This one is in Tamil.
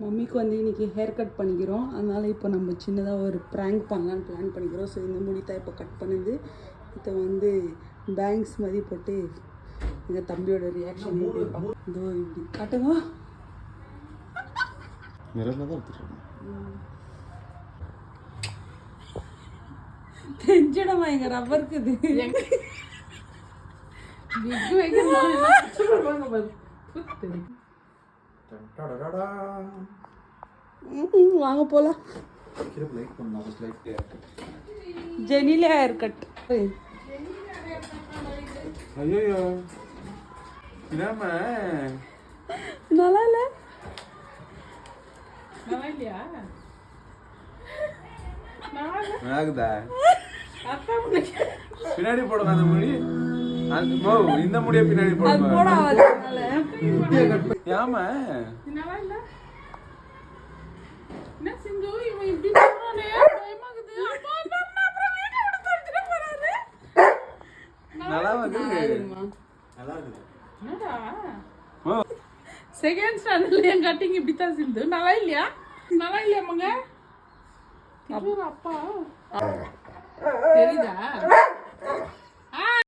மம்மிக்கு வந்து இன்றைக்கி ஹேர் கட் பண்ணிக்கிறோம். அதனால் இப்போ நம்ம சின்னதாக ஒரு ப்ராங்க் பண்ணலான்னு பிளான் பண்ணிக்கிறோம். ஸோ இந்த முடி தான் இப்போ கட் பண்ணுது. இதை வந்து பேங்க்ஸ் மாதிரி போட்டு எங்கள் தம்பியோட ரியாக்ஷன் இதோ இப்படி காட்டுங்க. தெரிஞ்சிடமா எங்கள் ரப்பருக்கு வாங்க போலாம். ஜெனில ஹேர் கட். ஐயோ இதாம நல்லா இல்ல இல்லையா பின்னாடி போடுங்க அந்த முடி. இந்த முடிய பின்னாடி போடுங்க. ஏமா நல்லா இல்ல என்ன சிந்து இவன் இப்படி போறானே பயமாகுது. அப்பா அம்மா அப்புறம் வீட்டை விட்டு தள்ளிட்டு போறாரு. நல்லா வந்து நல்லா இருக்குது. என்னடா செகண்ட் ஸ்டாண்டர்ட்ல என் கட்டிங் இப்படி தான் சிந்து. நல்லா இல்லையா மங்க அப்பா தெரியுதா